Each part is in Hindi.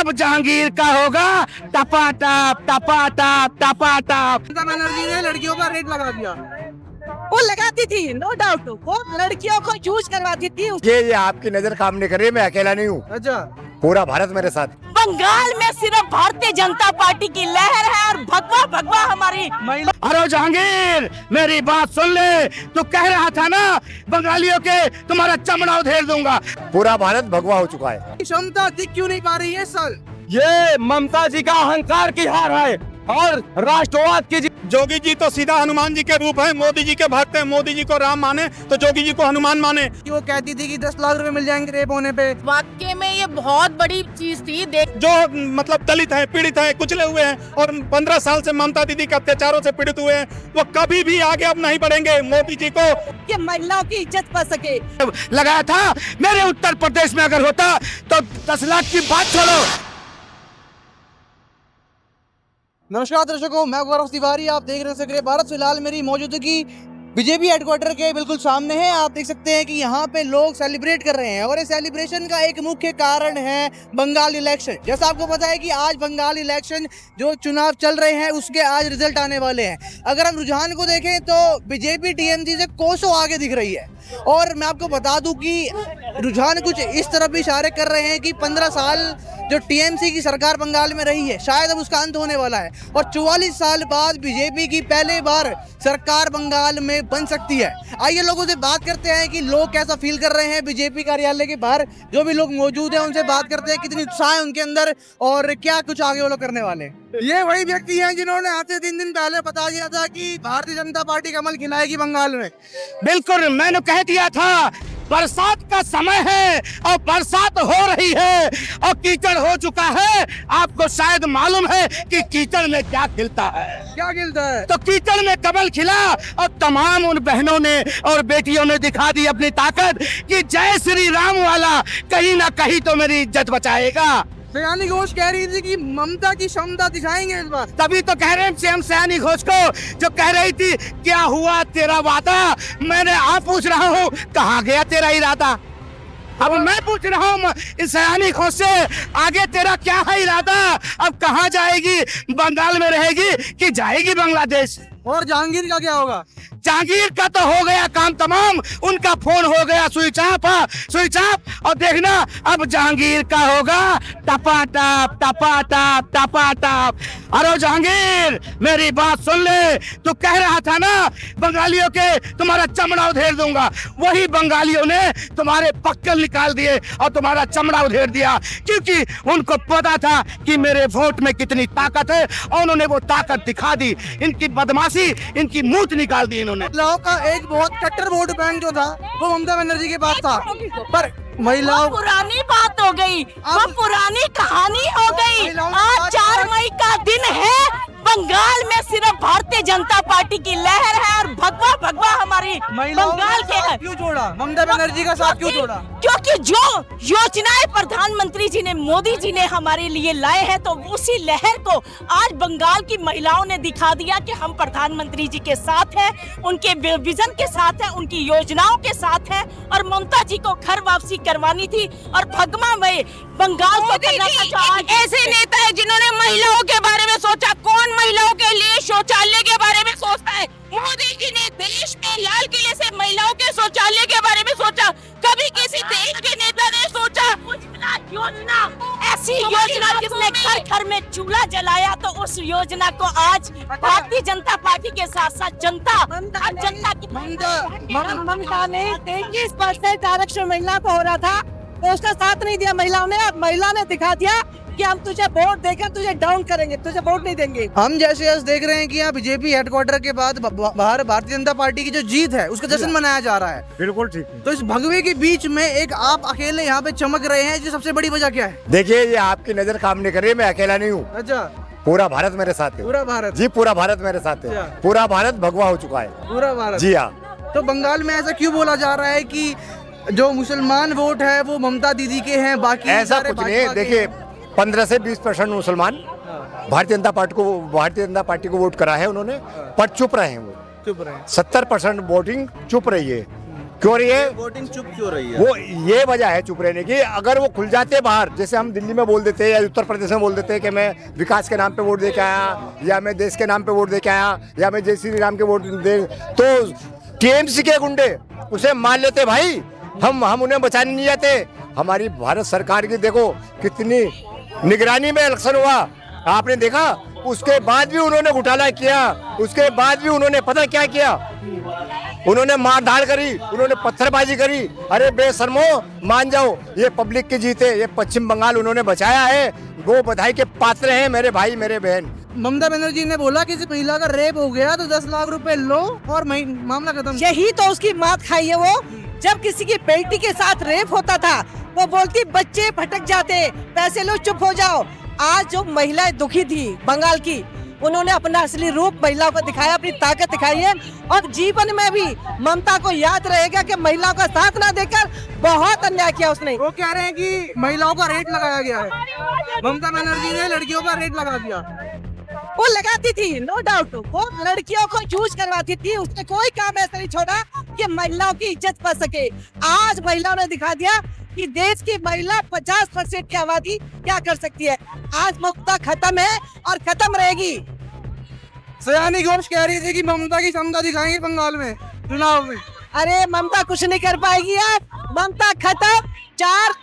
अब जहांगीर का होगा टपाटप टपाटप टपाटप। ममता बनर्जी ने लड़कियों का रेट लगा दिया। वो लगाती थी, नो डाउट, वो लड़कियों को यूज करवाती थी। ये आपकी नजर काम नहीं कर रही, मैं अकेला नहीं हूँ, अच्छा, पूरा भारत मेरे साथ। बंगाल में सिर्फ भारतीय जनता पार्टी की लहर है और भगवा भगवा हमारी महिला अरे जहांगीर मेरी बात सुन ले, तू कह रहा था ना बंगालियों के तुम्हारा चमड़ा उधेड़ दूंगा। पूरा भारत भगवा हो चुका है। क्षमता दिख क्यों नहीं पा रही है साल? ये ममता जी का अहंकार की हार है और राष्ट्रवाद की जोगी जी तो सीधा हनुमान जी के रूप है, मोदी जी के भक्त हैं। मोदी जी को राम माने तो जोगी जी को हनुमान माने। वो कहती थी कि 10 लाख रुपए मिल जाएंगे रेप होने पे। वाकई में ये बहुत बड़ी चीज थी। देख जो मतलब दलित हैं, पीड़ित हैं, कुचले हुए हैं और 15 साल से ममता दीदी के अत्याचारों से पीड़ित हुए हैं, वो कभी भी आगे अब नहीं बढ़ेंगे। मोदी जी को ये महिलाओं की इज्जत पा सके। लगाया था। मेरे उत्तर प्रदेश में अगर होता तो 10 लाख की बात छोड़ो। नमस्कार दर्शकों, मैं गौरव तिवारी, आप देख रहे हैं सक्रिय भारत। फिलहाल मेरी मौजूदगी बीजेपी हेडक्वार्टर के बिल्कुल सामने है। आप देख सकते हैं कि यहाँ पे लोग सेलिब्रेट कर रहे हैं और इस सेलिब्रेशन का एक मुख्य कारण है बंगाल इलेक्शन। जैसा आपको पता है कि आज बंगाल इलेक्शन जो चुनाव चल रहे हैं उसके आज रिजल्ट आने वाले हैं। अगर हम रुझान को देखें तो बीजेपी टीएमसी से कोसों आगे दिख रही है और मैं आपको बता दूं कि रुझान कुछ इस तरफ भी इशारे कर रहे हैं कि 15 साल जो टीएमसी की सरकार बंगाल में रही है शायद अब उसका अंत होने वाला है और 44 साल बाद बीजेपी की पहले बार सरकार बंगाल में बन सकती है। आइए लोगों से बात करते हैं कि लोग कैसा फील कर रहे हैं। बीजेपी कार्यालय के बाहर जो भी लोग मौजूद हैं उनसे बात करते हैं, कितनी उत्साह है उनके अंदर और क्या कुछ आगे वो लोग करने वाले हैं। ये वही व्यक्ति हैं जिन्होंने आज से 3 दिन पहले बता दिया था कि भारतीय जनता पार्टी कमल खिलाएगी बंगाल में। बिल्कुल, मैंने कह दिया था बरसात का समय है और बरसात हो रही है और कीचड़ हो चुका है। आपको शायद मालूम है कि कीचड़ में क्या खिलता है। क्या खिलता है? तो कीचड़ में कमल खिला और तमाम उन बहनों ने और बेटियों ने दिखा दी अपनी ताकत कि जय श्री राम वाला कहीं ना कहीं तो मेरी इज्जत बचाएगा। सयानी घोष कह रही थी कि ममता की क्षमता दिखाएंगे इस बार। तभी तो कह रहे हैं सीएम सयानी घोष को, जो कह रही थी क्या हुआ तेरा वादा। मैंने आप पूछ रहा हूँ कहाँ गया तेरा इरादा। अब मैं पूछ रहा हूँ इस सयानी घोष से, आगे तेरा क्या है इरादा। अब कहाँ जाएगी, बंगाल में रहेगी कि जाएगी बांग्लादेश। और जहांगीर का क्या होगा? जहांगीर का तो हो गया काम तमाम, उनका फोन हो गया स्विच ऑफ और देखना अब जहांगीर का होगा टपाटप टपाटप टपाटप। अरे जहांगीर मेरी बात सुन ले, तू कह रहा था ना बंगालियों के तुम्हारा चमड़ा उधेड़ दूंगा। वही बंगालियों ने तुम्हारे पक्कल निकाल दिए और तुम्हारा चमड़ा उधेड़ दिया, क्योंकि उनको पता था कि मेरे वोट में कितनी ताकत है और उन्होंने वो ताकत दिखा दी। इनकी बदमाशी, इनकी मूत निकाल दी इन्होंने। महिलाओं का एक बहुत कट्टर वोट बैंक जो था वो ममता बनर्जी के पास था, पर महिलाओं पुरानी बात हो गई, वो पुरानी कहानी हो गई। आज 4 मई का दिन है। बंगाल में सिर्फ भारतीय जनता पार्टी की लहर है और भगवा भगवा हमारी बंगाल के है। क्यों छोड़ा ममता बनर्जी का साथ, क्यों छोड़ा? क्योंकि जो योजनाएं प्रधानमंत्री जी ने, मोदी जी ने हमारे लिए लाए हैं, तो उसी लहर को आज बंगाल की महिलाओं ने दिखा दिया कि हम प्रधानमंत्री जी के साथ हैं, उनके विजन के साथ हैं, उनकी योजनाओं के साथ हैं। और ममता जी को घर वापसी करवानी थी और भगवा में बंगाल को करना था। ऐसे नेता है जिन्होंने महिलाओं के बारे में सोचा। कौन महिलाओं के लिए शौचालय के बारे में सोचता है? मोदी जी ने देश में लाल किले से महिलाओं के शौचालय के बारे में सोचा। कभी किसी देश के नेता ने सोचा? उज्ज्वला योजना ऐसी योजना जिसने घर घर में चूल्हा जलाया, तो उस योजना को आज भारतीय जनता पार्टी के साथ साथ जनता की ममता ने 33% आरक्षण महिला को हो रहा था तो उसका साथ नहीं दिया महिलाओं ने। अब महिला ने दिखा दिया कि हम तुझे वोट देकर तुझे डाउन करेंगे, तुझे वोट नहीं देंगे। हम जैसे आज देख रहे हैं कि यहाँ बीजेपी हेडक्वार्टर के बाद बाहर भारतीय जनता पार्टी की जो जीत है उसका जश्न मनाया जा रहा है। बिल्कुल ठीक है। तो इस भगवे के बीच में एक आप अकेले यहाँ पे चमक रहे हैं, इसकी सबसे बड़ी वजह क्या है? देखिए, ये आपकी नजर काम नहीं कर रही, मैं अकेला नहीं हूँ, अच्छा, पूरा भारत मेरे साथ है। पूरा भारत? जी, पूरा भारत मेरे साथ है। अच्छा। पूरा भारत भगवा हो चुका है। पूरा भारत? जी हाँ। तो बंगाल में ऐसा क्यों बोला जा रहा है कि जो मुसलमान वोट है वो ममता दीदी के हैं, बाकी ऐसा सारे कुछ नहीं भाजपा है। के देखिए, हैं? 15 से 20% मुसलमान भारतीय जनता पार्टी को वोट करा है उन्होंने, पर चुप रहे हैं वो। चुप रहे। 70% वोटिंग चुप रही है। क्यों रही है? वोटिंग चुप क्यों रही है? वो ये वजह है चुप रहने की। अगर वो खुल जाते बाहर, जैसे हम दिल्ली में बोल देते हैं या उत्तर प्रदेश में बोल देते हैं कि मैं विकास के नाम पे वोट दे के आया, या मैं देश के नाम पे वोट दे के आया, या मैं जय श्री राम के वोट दे, तो टीएमसी के गुंडे उसे मान लेते भाई। हम उन्हें बचाने नहीं जाते। हमारी भारत सरकार की देखो कितनी निगरानी में इलेक्शन हुआ, आपने देखा। उसके बाद भी उन्होंने घोटाला किया, उसके बाद भी उन्होंने पता क्या किया, उन्होंने मारधाड़ करी, उन्होंने पत्थरबाजी करी। अरे बेशर्मो, मान जाओ, ये पब्लिक की जीत है। ये पश्चिम बंगाल उन्होंने बचाया है, वो बधाई के पात्र हैं मेरे भाई मेरे बहन। ममता बनर्जी ने बोला किसी महिला का रेप हो गया तो 10 लाख रुपए लो और मामला खत्म। यही तो उसकी मात खाई है वो। जब किसी की बेटी के साथ रेप होता था वो बोलती बच्चे भटक जाते, पैसे लो, चुप हो जाओ। आज जो महिलाएं दुखी थी बंगाल की, उन्होंने अपना असली रूप महिलाओं को दिखाया, अपनी ताकत दिखाई है। और जीवन में भी ममता को याद रहेगा कि महिलाओं का साथ ना देकर बहुत अन्याय किया उसने। वो कह रहे हैं कि महिलाओं का रेट लगाया गया है, ममता बनर्जी ने लड़कियों का रेट लगा दिया। वो लगाती थी, नो डाउट, वो लड़कियों को यूज करवाती थी। उसने कोई काम ऐसा नहीं छोड़ा कि महिलाओं की इज्जत पा सके। आज महिलाओं ने दिखा दिया कि देश की महिला 50% की आबादी क्या कर सकती है। आज ममता खत्म है और खत्म रहेगी। सयानी घोष कह रही थी कि ममता की क्षमता दिखाएंगे बंगाल में चुनाव में। अरे ममता कुछ नहीं कर पाएगी यार, ममता खत्म। 4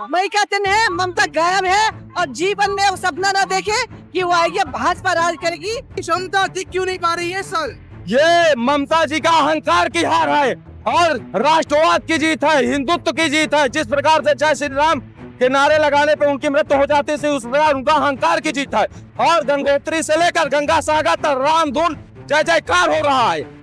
मई का दिन है, ममता गायब है और जीवन में वो सपना ना देखे कि वो आएगी भाजपा राज करेगी। क्षमता दिख क्यों नहीं पा रही है इस साल? ये ममता जी का अहंकार की हार है और राष्ट्रवाद की जीत है, हिंदुत्व की जीत है। जिस प्रकार से जय श्री राम के नारे लगाने पे उनकी मृत्यु हो जाती थी, उस प्रकार उनका अहंकार की जीत है। और गंगोत्री से लेकर गंगा सागर तक राम धुन जय जयकार हो रहा है।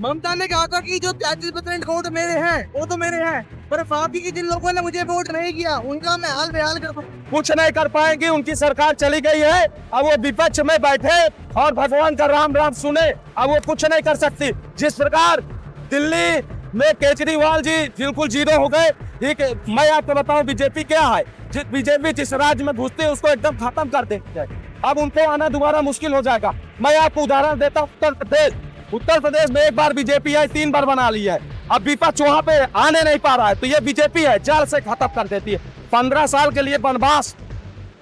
ममता ने कहा था कि जो 33% वोट मेरे हैं वो तो मेरे हैं, पर बाकी के जिन लोगों ने मुझे वोट नहीं किया उनका मैं हाल बेहाल कर कुछ नहीं कर पाएंगे। उनकी सरकार चली गई है, अब वो विपक्ष में बैठे और भगवान का राम राम सुने। अब वो कुछ नहीं कर सकती। जिस प्रकार दिल्ली में केजरीवाल जी बिल्कुल जीरो हो गए, ठीक है। मैं आपको बताऊं बीजेपी क्या है। बीजेपी जिस राज्य में घुसते है उसको एकदम खत्म कर देती है। अब उनको आना दोबारा मुश्किल हो जाएगा। मैं आपको उदाहरण देता हूँ, उत्तर प्रदेश में एक बार बीजेपी आई, 3 बार बना लिया है। अब विपक्ष वहाँ पे आने नहीं पा रहा है, तो ये बीजेपी है, जड़ से खत्म कर देती है। 15 साल के लिए वनवास।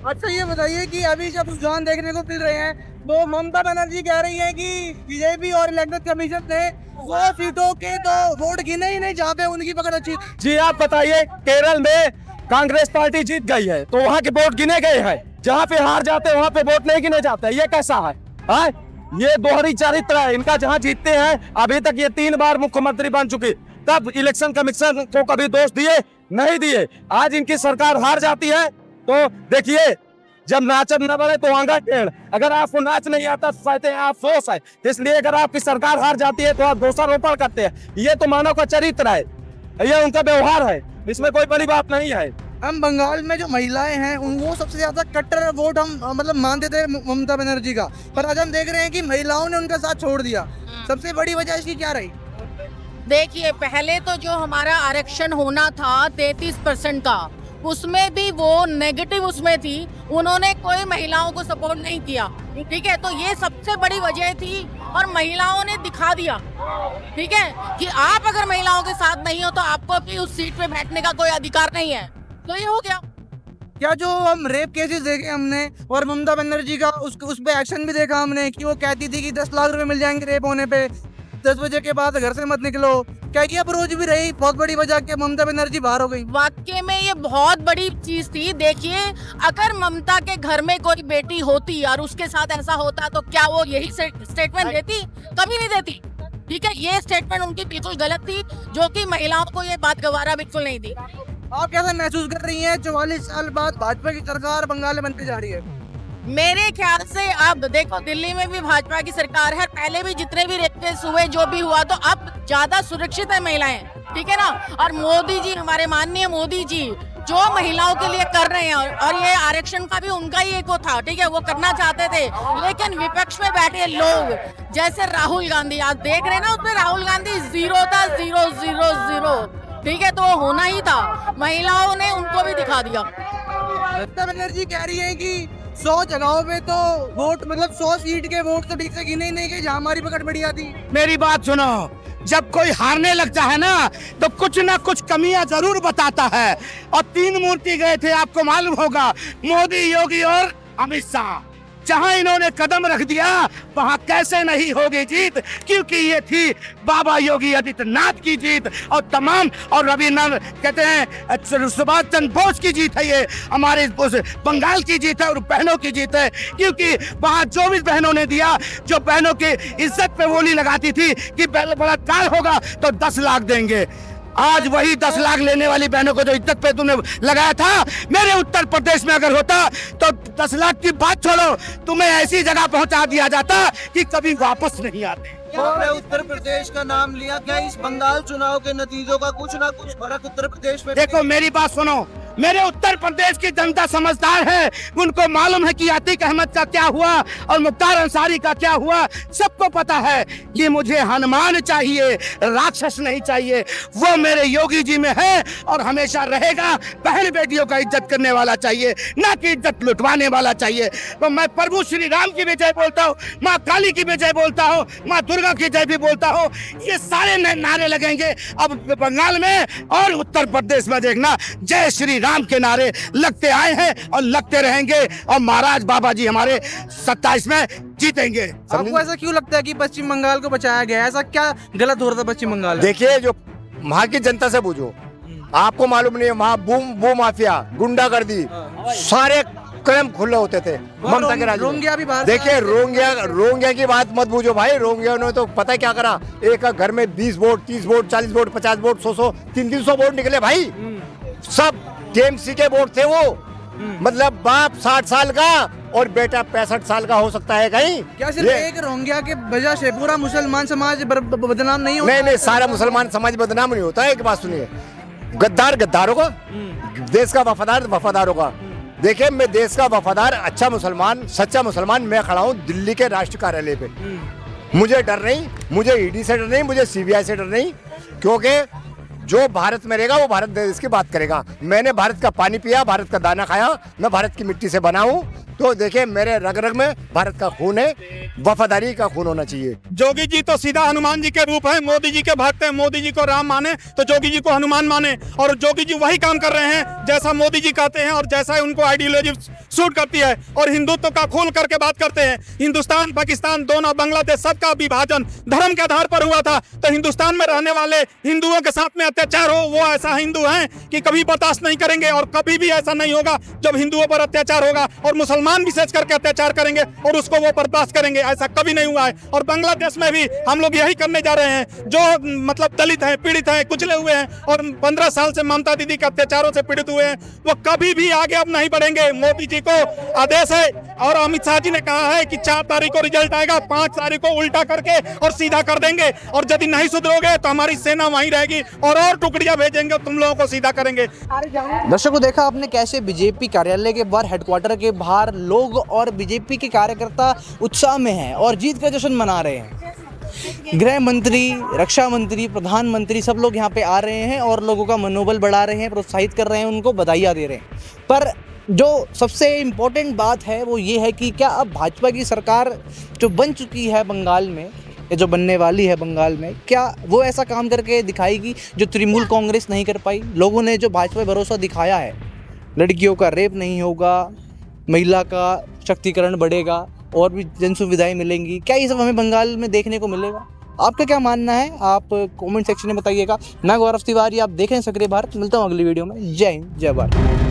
अच्छा ये बताइए कि अभी जब रुझान देखने को मिल रहे हैं तो ममता बनर्जी कह रही है कि बीजेपी और इलेक्शन कमीशन ने 100 सीटों के तो वोट गिने ही नहीं जहाँ पे उनकी पकड़ अच्छी। जी आप बताइए, केरल में कांग्रेस पार्टी जीत गई है तो वहाँ के वोट गिने गए हैं, जहाँ पे हार जाते हैं वहाँ पे वोट नहीं गिने जाते। ये कैसा है? ये दोहरी चरित्र है इनका। जहाँ जीतते हैं, अभी तक ये 3 बार मुख्यमंत्री बन चुके, तब इलेक्शन कमीशन को कभी दोष दिए नहीं दिए। आज इनकी सरकार हार जाती है तो देखिए, जब नाचन न बने तो आंगा टेढ़। अगर आपको नाच नहीं आता तो कहते हैं आप सोच है। इसलिए अगर आपकी सरकार हार जाती है तो आप दोषारोपण करते हैं। ये तो मानव का चरित्र है, ये उनका व्यवहार है, इसमें कोई बड़ी बात नहीं है। हम बंगाल में जो महिलाएं हैं वो सबसे ज्यादा कट्टर वोट हम मतलब मानते थे ममता बनर्जी का, पर आज हम देख रहे हैं कि महिलाओं ने उनका साथ छोड़ दिया। सबसे बड़ी वजह इसकी क्या रही? देखिए, पहले तो जो हमारा आरक्षण होना था 33% का, उसमें भी वो नेगेटिव उसमें थी। उन्होंने कोई महिलाओं को सपोर्ट नहीं किया, ठीक है। तो ये सबसे बड़ी वजह थी और महिलाओं ने दिखा दिया, ठीक है, कि आप अगर महिलाओं के साथ नहीं हो तो आपको भी उस सीट पे बैठने का कोई अधिकार नहीं है। तो ये हो गया। क्या जो हम रेप केसेस देखे हमने और ममता बनर्जी का उस पे एक्शन भी देखा हमने कि वो कहती थी कि 10 लाख रुपए मिल जाएंगे रेप होने पे, 10 बजे के बाद घर से मत निकलो। क्या ये अप्रोच भी रही बहुत बड़ी वजह कि ममता बनर्जी बाहर हो गई? वाकई में ये बहुत बड़ी चीज थी। देखिए, अगर ममता के घर में कोई बेटी होती और उसके साथ ऐसा होता तो क्या वो यही स्टेटमेंट देती? कभी नहीं देती, ठीक है। ये स्टेटमेंट उनकी बिल्कुल गलत थी, जो कि महिलाओं को ये बात गवारा बिल्कुल नहीं थी। आप कैसा महसूस कर रही हैं 44 साल बाद भाजपा की सरकार बंगाल में बनती जा रही है? मेरे ख्याल से अब देखो, दिल्ली में भी भाजपा की सरकार है, पहले भी जितने भी रेप केस हुए जो भी हुआ, तो अब ज्यादा सुरक्षित है महिलाएं, ठीक है ना। और मोदी जी, हमारे माननीय मोदी जी जो महिलाओं के लिए कर रहे हैं, और ये आरक्षण का भी उनका ही एक वो था, ठीक है, वो करना चाहते थे। लेकिन विपक्ष में बैठे लोग जैसे राहुल गांधी, आज देख रहे हैं ना, उसमें राहुल गांधी 0 था, 0 0 0, ठीक है। तो होना ही था, महिलाओं ने उनको भी दिखा दिया। ममता बनर्जी कह रही है कि 100 जगहों पे तो वोट मतलब 100 सीट के वोट तो ठीक से गिने ही नहीं गए जहाँ हमारी पकड़ बढ़िया थी। मेरी बात सुनो, जब कोई हारने लगता है ना तो कुछ ना कुछ कमियां जरूर बताता है। और 3 मूर्ति गए थे, आपको मालूम होगा, मोदी, योगी और अमित शाह। जहां इन्होंने कदम रख दिया वहां कैसे नहीं होगी जीत, क्योंकि ये थी बाबा योगी आदित्यनाथ की जीत और तमाम, और रविन्द्र कहते हैं सुभाष चंद्र बोस की जीत है, ये हमारे बंगाल की जीत है और बहनों की जीत है। क्योंकि वहां जो भी बहनों ने दिया, जो बहनों की इज्जत पे बोली लगाती थी कि बलात्कार होगा तो 10 लाख देंगे, आज वही 10 लाख लेने वाली बहनों को जो इज्जत पे तुमने लगाया था, मेरे उत्तर प्रदेश में अगर होता तो 10 लाख की बात छोड़ो, तुम्हें ऐसी जगह पहुंचा दिया जाता कि कभी वापस नहीं आते। आपने उत्तर प्रदेश का नाम लिया, क्या इस बंगाल चुनाव के नतीजों का कुछ ना कुछ फर्क उत्तर प्रदेश में? देखो मेरी बात सुनो, मेरे उत्तर प्रदेश की जनता समझदार है, उनको मालूम है कि आतिक अहमद का क्या हुआ और मुख्तार अंसारी का क्या हुआ। सबको पता है कि मुझे हनुमान चाहिए, राक्षस नहीं चाहिए। वो मेरे योगी जी में है और हमेशा रहेगा। बहन बेटियों का इज्जत करने वाला चाहिए, ना कि इज्जत लुटवाने वाला चाहिए। तो मैं प्रभु श्री राम की भी जय बोलता हूँ, माँ काली की भी जय बोलता हूँ, माँ दुर्गा की जय भी बोलता हूँ। ये सारे नारे लगेंगे अब बंगाल में और उत्तर प्रदेश में। देखना, जय श्री राम के नारे लगते आए हैं और लगते रहेंगे और महाराज बाबा जी हमारे 27 में जीतेंगे। आपको ऐसा क्यों लगता है कि पश्चिम बंगाल को बचाया गया? ऐसा क्या गलत हो रहा था पश्चिम बंगाल में? देखिए, जो वहाँ की जनता से पूछो, आपको मालूम नहीं है, वहाँ बू माफिया, गुंडागर्दी, सारे कदम खुले होते थे ममता के राज में। रोंगिया भी बाहर। देखिए रोंगिया की बात मत पूछो भाई। रोंगिया ने तो पता है क्या करा, एक घर में 20 vote, 30 vote, 40 vote, 50 vote, 100, 300 vote निकले भाई। सब टीएमसी के वोट थे वो। मतलब बाप 60 साल का और बेटा 65 साल का हो सकता है कहीं? क्या सिर्फ एक रोंगिया के वजह से पूरा मुसलमान समाज बदनाम नहीं होता? नहीं, सारा मुसलमान समाज बदनाम नहीं होता है। एक बात सुनिए, गद्दार गद्दारों का, देश का वफादार वफादारों का। देखिए, मैं देश का वफादार अच्छा मुसलमान, सच्चा मुसलमान मैं खड़ा हूँ दिल्ली के राष्ट्रीय कार्यालय पे। मुझे डर नहीं, मुझे ईडी से डर नहीं, मुझे सीबीआई से डर नहीं, क्योंकि जो भारत में रहेगा वो भारत देश की बात करेगा। मैंने भारत का पानी पिया, भारत का दाना खाया, मैं भारत की मिट्टी से बना हूँ। तो देखिए, मेरे रग रग में भारत का खून है, वफादारी का खून होना चाहिए। जोगी जी तो सीधा हनुमान जी के रूप है, मोदी जी के भक्त हैं। मोदी जी को राम माने तो जोगी जी को हनुमान माने, और जोगी जी वही काम कर रहे हैं जैसा मोदी जी कहते हैं और जैसा उनको आइडियोलॉजी सूट करती है, और हिंदुत्व का खोल करके बात करते हैं। हिंदुस्तान पाकिस्तान दोनों, बांग्लादेश, सबका विभाजन धर्म के आधार पर हुआ था। तो हिंदुस्तान में रहने वाले हिंदुओं के साथ में अत्याचार हो, वो ऐसा हिंदू हैं कि कभी बर्दाश्त नहीं करेंगे, और कभी भी ऐसा नहीं होगा जब हिंदुओं पर अत्याचार होगा और मुसलमान विशेष करके अत्याचार करेंगे और उसको वो बर्दाश्त करेंगे। ऐसा कभी नहीं हुआ है। और बांग्लादेश में भी हम लोग यही करने जा रहे हैं। जो मतलब दलित हैं, पीड़ित हैं, कुचले हुए हैं और 15 साल से ममता दीदी के अत्याचारों से पीड़ित हुए हैं, वो कभी भी आगे अब नहीं बढ़ेंगे। मोदी जी को आदेश है और अमित शाह जी ने कहा है कि 4 तारीख को रिजल्ट आएगा, 5 तारीख को उल्टा करके और सीधा कर देंगे, और यदि नहीं सुधरोगे तो हमारी सेना वहीं रहेगी और टुकड़ियां भेजेंगे, तुम लोगों को सीधा करेंगे। दर्शकों, देखा आपने कैसे बीजेपी कार्यालय के बाहर, हेडक्वार्टर के बाहर लोग और बीजेपी के कार्यकर्ता उत्साह में हैं और जीत का जश्न मना रहे हैं। गृह मंत्री, रक्षा मंत्री, प्रधानमंत्री सब लोग यहाँ पे आ रहे हैं और लोगों का मनोबल बढ़ा रहे हैं, प्रोत्साहित कर रहे हैं, उनको बधाइयाँ दे रहे हैं। पर जो सबसे इम्पोर्टेंट बात है वो ये है कि क्या अब भाजपा की सरकार जो बन चुकी है बंगाल में, या जो बनने वाली है बंगाल में, क्या वो ऐसा काम करके दिखाएगी जो तृणमूल कांग्रेस नहीं कर पाई? लोगों ने जो भाजपा पर भरोसा दिखाया है, लड़कियों का रेप नहीं होगा, महिला का शक्तिकरण बढ़ेगा और भी जन सुविधाएं मिलेंगी, क्या ये सब हमें बंगाल में देखने को मिलेगा? आपका क्या मानना है? आप कमेंट सेक्शन में बताइएगा। मैं गौरव तिवारी, आप देखें सक्रिय भारत। मिलता हूँ अगली वीडियो में। जय हिंद, जय भारत।